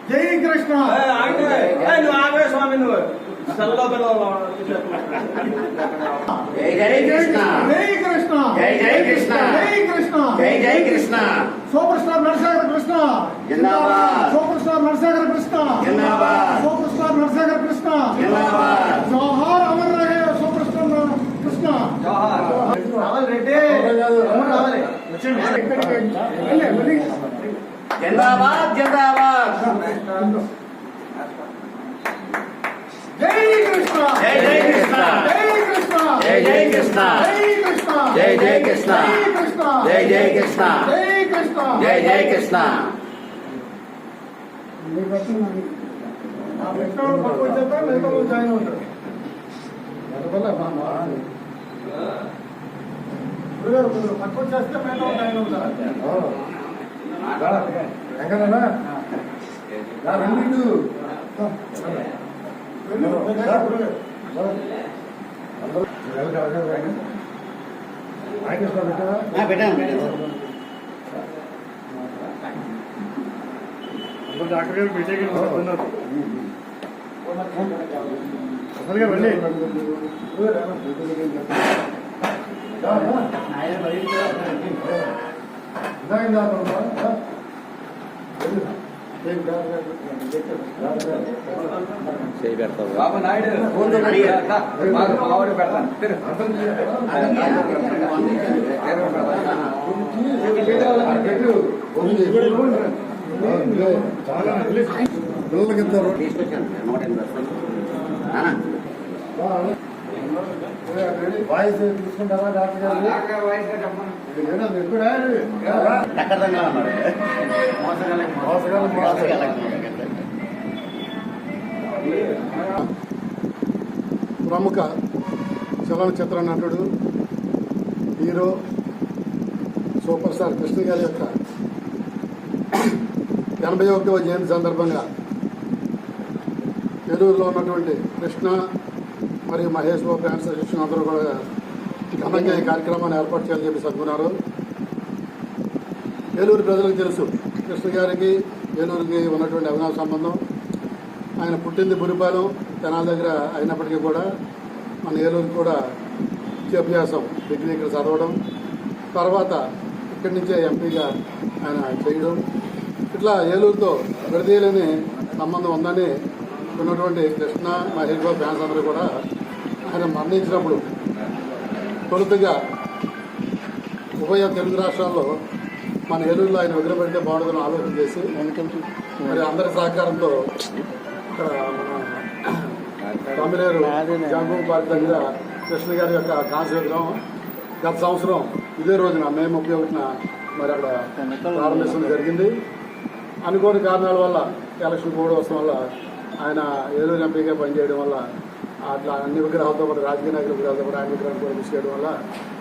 జై కృష్ణ ఆగే స్వామి నువ్వు జై జై కృష్ణ జై కృష్ణ జై జై కృష్ణ జై కృష్ణ జై జై కృష్ణ సూపర్ స్టార్ నరసాగర్ కృష్ణ జిందాబాద్ సూపర్ స్టార్ నరసాగర్ కృష్ణ జిందాబాద్ సూపర్ స్టార్ నరసాగర్ కృష్ణ జిందాబాద్ జోహార్ అమర్ రహే సూపర్ స్టార్ కృష్ణ జోహార్ రావాలి రెడ్డి రావాలి జిందాబాద్ జిందాబాద్ జై కృష్ణ జై జై కృష్ణ జై కృష్ణ జై జై కృష్ణ జై జై కృష్ణ జై కృష్ణ జై కృష్ణ జై జై కృష్ణ ఆ వ్యక్తులు పక్కకు వచ్చేస్తారు మిగతా జాయిన్ అవుతారు పక్కకు వచ్చేస్తే మిగతా జాయిన్ అవుతారు ఎక్కడన్నా డాక్టర్ గారు మీటింగ్ అసలుగా వెళ్ళి బాబు నాయుడు పెడతాను పిల్లలకి ఇస్తారు వాయిస్ తీసుకుంటారా డాక్టర్ గారు ప్రముఖ చలనచిత్ర నటుడు హీరో సూపర్ స్టార్ కృష్ణ గారి యొక్క 81వ జయంతి సందర్భంగా ఏలూరులో ఉన్నటువంటి కృష్ణ మరియు మహేష్ బాబు ఫ్యాన్స్ అసోసియేషన్ అందరూ కూడా ఘనంగా ఈ కార్యక్రమాన్ని ఏర్పాటు చేయాలని చెప్పి సర్దుకున్నారు. ఏలూరు ప్రజలకు తెలుసు కృష్ణ గారికి ఏలూరుకి ఉన్నటువంటి అవినాశ సంబంధం. ఆయన పుట్టింది బురిపాలెం తెనాల దగ్గర అయినప్పటికీ కూడా మన ఏలూరు కూడా విద్యాభ్యాసం డిగ్రీ ఇక్కడ చదవడం, తర్వాత ఇక్కడి నుంచే ఎంపీగా ఆయన చేయడం, ఇట్లా ఏలూరుతో విడదీయలేని సంబంధం ఉందని ఉన్నటువంటి కృష్ణ మహేష్ బాబు ఫ్యాన్స్ అందరూ కూడా ఆయన మరణించినప్పుడు తొలుతగా ఉభయ తెలుగు రాష్ట్రాల్లో మన ఏలూరులో ఆయన విగ్రహం పెడితే బాగుంటుందని ఆలోచన చేసి మరి అందరి సహకారంతో ఇక్కడ మన తమిళేరు జాంబూ పార్క్ దగ్గర కృష్ణ గారి యొక్క కాంస్య విగ్రహం గత సంవత్సరం ఇదే రోజున మే 31న మరి అక్కడ ప్రారంభించడం జరిగింది. అనుకోని కారణాల వల్ల ఎలక్షన్ కోడ్ వస్తడం వల్ల ఆయన ఏలూరు ఎంపీగా పనిచేయడం వల్ల అట్లా అన్ని విగ్రహాలతో పాటు రాజకీయ నాయకుల విగ్రహాలతో పాటు ఆయన విగ్రహం కూడా తీసుకెళ్ళడం వల్ల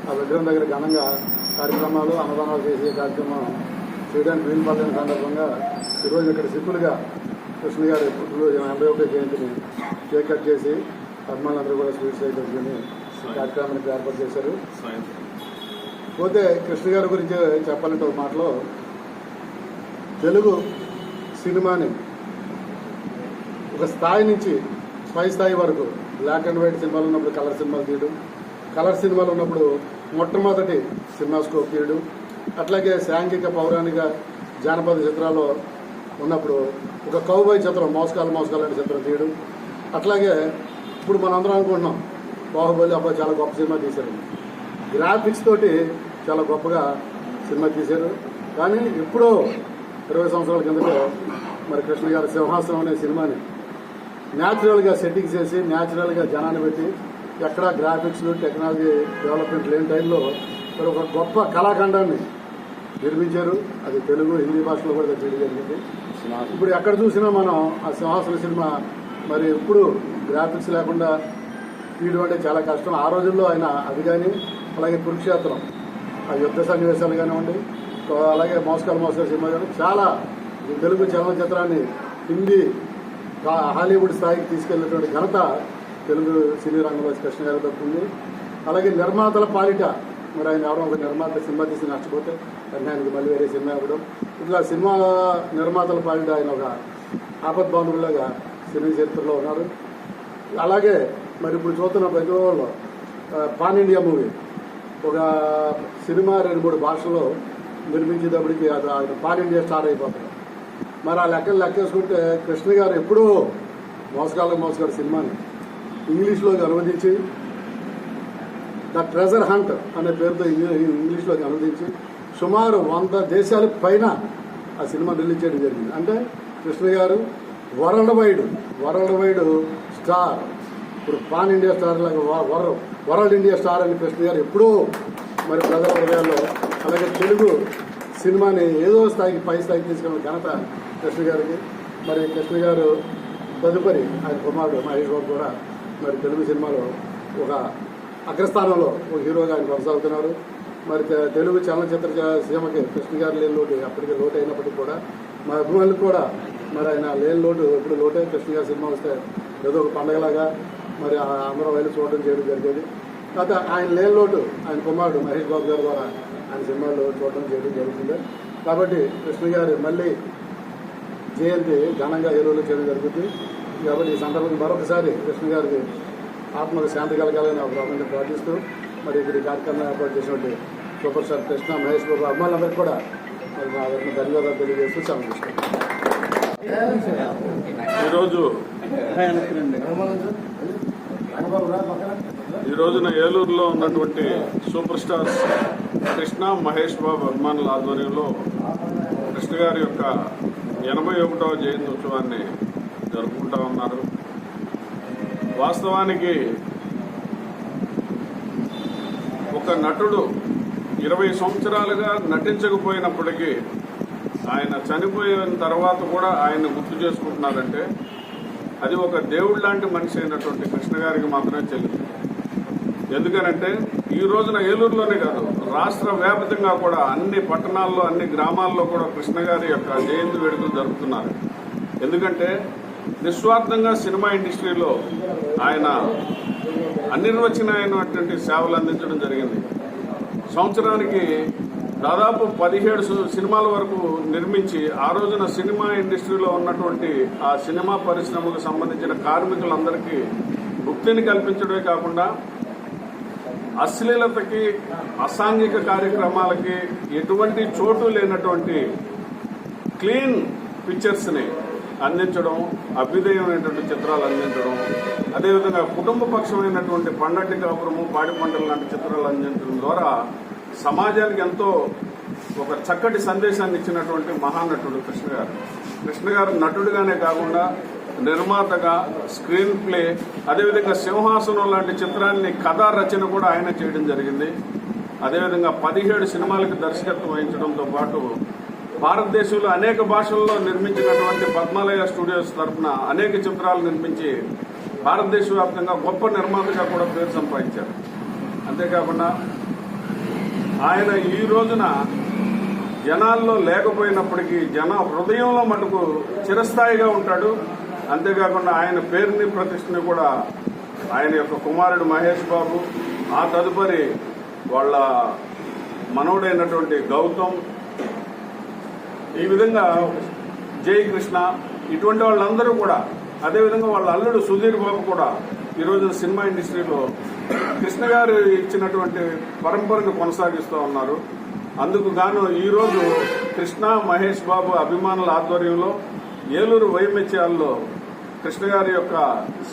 ఆ విగ్రహం దగ్గర ఘనంగా కార్యక్రమాలు అన్నదానాలు చేసే కార్యక్రమం చేయడానికి వీలు పడలేని సందర్భంగా ఈరోజు ఇక్కడ సింపుల్గా కృష్ణ గారి పుట్టినరోజు 81వ జయంతిని కేక్ కట్ చేసి అభిమానులందరూ కూడా స్వీట్స్ అయి పెట్టుకుని కార్యక్రమానికి ఏర్పాటు చేశారు. పోతే కృష్ణ గారి గురించి చెప్పాలంటే ఒక మాటలో తెలుగు సినిమాని ఒక స్థాయి నుంచి పై స్థాయి వరకు బ్లాక్ అండ్ వైట్ సినిమాలు ఉన్నప్పుడు కలర్ సినిమాలు తీయడం, కలర్ సినిమాలు ఉన్నప్పుడు మొట్టమొదటి సినిమాస్కోప్ తీయడం, అట్లాగే సాంఘిక పౌరాణిక జానపద చిత్రాల్లో ఉన్నప్పుడు ఒక కౌబాయ్ చిత్రం మోసకాలు అనే చిత్రం తీయడం, అట్లాగే ఇప్పుడు మనందరం అనుకుంటున్నాం బాహుబలి అబ్బాయి చాలా గొప్ప సినిమా తీశారు, గ్రాఫిక్స్ తోటి చాలా గొప్పగా సినిమా తీశారు. కానీ ఎప్పుడో 20 సంవత్సరాల కిందటే మరి కృష్ణ గారి సింహాసనం అనే సినిమాని న్యాచురల్గా సెట్టింగ్ చేసి న్యాచురల్గా జనాన్ని పెట్టి ఎక్కడా గ్రాఫిక్స్ టెక్నాలజీ డెవలప్మెంట్ లేని టైంలో మరి ఒక గొప్ప కళాఖండాన్ని నిర్మించారు. అది తెలుగు హిందీ భాషలో కూడా చేయడం జరిగింది. ఇప్పుడు ఎక్కడ చూసినా మనం ఆ సింహాసన సినిమా మరి ఇప్పుడు గ్రాఫిక్స్ లేకుండా తీయడం అంటే చాలా కష్టం. ఆ రోజుల్లో ఆయన అది కానీ అలాగే కురుక్షేత్రం ఆ యుద్ధ సన్నివేశాలు కానివ్వండి, అలాగే మోసకాలు సినిమా కానీ చాలా ఈ తెలుగు చలనచిత్రాన్ని హిందీ హాలీవుడ్ స్థాయికి తీసుకెళ్లినటువంటి ఘనత తెలుగు సినీ రంగంలో కృష్ణ గారు దక్కుతుంది. అలాగే నిర్మాతల పాలిట మరి ఆయన ఎవరో ఒక నిర్మాత సినిమా తీసి నష్టపోతే కానీ ఆయనకి మళ్ళీ వేరే సినిమా ఇవ్వడం, ఇట్లా సినిమా నిర్మాతల పాలిట ఆయన ఒక ఆపద్బాంధవులాగా సినీ చరిత్రలో ఉన్నారు. అలాగే మరి ఇప్పుడు చూస్తున్న ప్రతి వాళ్ళు పాన్ ఇండియా మూవీ ఒక సినిమా 2-3 భాషల్లో నిర్మించేటప్పటికి అది ఆయన పాన్ ఇండియా స్టార్ అయిపోతుంది. మరి ఆ లెక్కేసుకుంటే కృష్ణ గారు ఎప్పుడూ మోసగాడు సినిమాని ఇంగ్లీష్లోకి అనువదించి ద ట్రెజర్ హంట్ అనే పేరుతో ఇంగ్లీష్లోకి అనువదించి సుమారు 100 దేశాల పైన ఆ సినిమా రిలీజ్ చేయడం జరిగింది. అంటే కృష్ణ గారు వరల్డ్ వైడ్ స్టార్. ఇప్పుడు పాన్ ఇండియా స్టార్ లాగా వరల్డ్ ఇండియా స్టార్ అని కృష్ణ గారు ఎప్పుడూ మరి ప్రజల హృదయాల్లో, అలాగే తెలుగు సినిమాని ఏదో స్థాయికి పై స్థాయికి తీసుకున్న ఘనత కృష్ణ గారికి. మరి కృష్ణ గారు తదుపరి ఆయన కుమారుడు మహేష్ బాబు కూడా మరి తెలుగు సినిమాలో ఒక అగ్రస్థానంలో ఒక హీరోగా ఆయన కొనసాగుతున్నారు. మరి తెలుగు చలనచిత్ర సీమకి కృష్ణ గారు లేని లోటు అప్పటికే లోటు అయినప్పటికీ కూడా మా అభిమానులకు కూడా మరి ఆయన లేని లోటు ఎప్పుడు లోటే. కృష్ణ గారి సినిమా వస్తే ఏదో ఒక పండగలాగా మరి అందరూ వెళ్ళి చూడడం చేయడం జరిగేది. కాకపోతే ఆయన లేని లోటు ఆయన కుమారుడు మహేష్ బాబు గారి ద్వారా ఆయన సినిమాల్లో చూడడం చేయడం జరుగుతుంది. కాబట్టి కృష్ణ గారు మళ్ళీ జయంతి ఘనంగా ఏలూరులో చేయడం జరుగుతుంది. కాబట్టి ఈ సందర్భంగా మరొకసారి కృష్ణ గారికి ఆత్మకు శాంతి కలగాలని ప్రభుత్వం ప్రార్థిస్తూ మరి ఇక్కడ ఈ కార్యక్రమం ఏర్పాటు చేసినటువంటి సూపర్ స్టార్ కృష్ణ మహేష్ బాబు అభిమానులందరికీ కూడా మరి నా ధన్యవాదాలు తెలియజేస్తూ సెలవు. ఈ రోజున ఏలూరులో ఉన్నటువంటి సూపర్ స్టార్స్ కృష్ణ మహేష్ బాబు అభిమానుల ఆధ్వర్యంలో కృష్ణ గారి యొక్క 81వ జయంతి ఉత్సవాన్ని జరుపుకుంటా ఉన్నారు. వాస్తవానికి ఒక నటుడు 20 సంవత్సరాలుగా నటించకపోయినప్పటికీ ఆయన చనిపోయిన తర్వాత కూడా ఆయన గుర్తు చేసుకుంటున్నారంటే అది ఒక దేవుడు లాంటి మనిషి అయినటువంటి కృష్ణ గారికి మాత్రమే చెల్లింది. ఎందుకనంటే ఈ రోజున ఏలూరులోనే కాదు రాష్ట్ర వ్యాప్తంగా కూడా అన్ని పట్టణాల్లో అన్ని గ్రామాల్లో కూడా కృష్ణ గారి యొక్క జయంతి వేడుకలు జరుపుతున్నారు. ఎందుకంటే నిస్వార్థంగా సినిమా ఇండస్ట్రీలో ఆయన అనిర్వచనమైనటువంటి సేవలు అందించడం జరిగింది. సంవత్సరానికి దాదాపు 17 సినిమాల వరకు నిర్మించి ఆ రోజున సినిమా ఇండస్ట్రీలో ఉన్నటువంటి ఆ సినిమా పరిశ్రమకు సంబంధించిన కార్మికులందరికీ ముక్తిని కల్పించడమే కాకుండా అశ్లీలతకి అసాంఘిక కార్యక్రమాలకి ఎటువంటి చోటు లేనటువంటి క్లీన్ పిక్చర్స్ని అందించడం, అభ్యుదయమైనటువంటి చిత్రాలు అందించడం, అదేవిధంగా కుటుంబపక్షమైనటువంటి పండటి కాపురము పాడి పంటలు లాంటి చిత్రాలు అందించడం ద్వారా సమాజానికి ఎంతో ఒక చక్కటి సందేశాన్ని ఇచ్చినటువంటి మహానటుడు కృష్ణ గారు. కృష్ణ గారు నటుడిగానే కాకుండా నిర్మాతగా, స్క్రీన్ ప్లే, అదేవిధంగా సింహాసనం లాంటి చిత్రాన్ని కథా రచన కూడా ఆయన చేయడం జరిగింది. అదేవిధంగా 17 సినిమాలకు దర్శకత్వం వహించడంతో పాటు భారతదేశంలో అనేక భాషల్లో నిర్మించినటువంటి పద్మాలయ స్టూడియోస్ తరఫున అనేక చిత్రాలు నిర్మించి భారతదేశ వ్యాప్తంగా గొప్ప నిర్మాతగా కూడా పేరు సంపాదించారు. అంతేకాకుండా ఆయన ఈ రోజున జనాల్లో లేకపోయినప్పటికీ జన హృదయంలో మటుకు చిరస్థాయిగా ఉంటాడు. అంతేకాకుండా ఆయన పేరుని ప్రతిష్టని కూడా ఆయన యొక్క కుమారుడు మహేష్ బాబు, ఆ తదుపరి వాళ్ళ మనవడైనటువంటి గౌతమ్, ఈ విధంగా జై కృష్ణ, ఇటువంటి వాళ్ళందరూ కూడా, అదేవిధంగా వాళ్ళ అల్లుడు సుధీర్ బాబు కూడా ఈ రోజు సినిమా ఇండస్ట్రీలో కృష్ణ గారు ఇచ్చినటువంటి పరంపరను కొనసాగిస్తూ ఉన్నారు. అందుకు గాను ఈరోజు కృష్ణ మహేష్ బాబు అభిమానుల ఆధ్వర్యంలో ఏలూరు వైమెత్యాల్లో కృష్ణ గారి యొక్క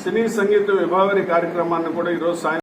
సినీ సంగీత విభావరి కార్యక్రమాన్ని కూడా ఈరోజు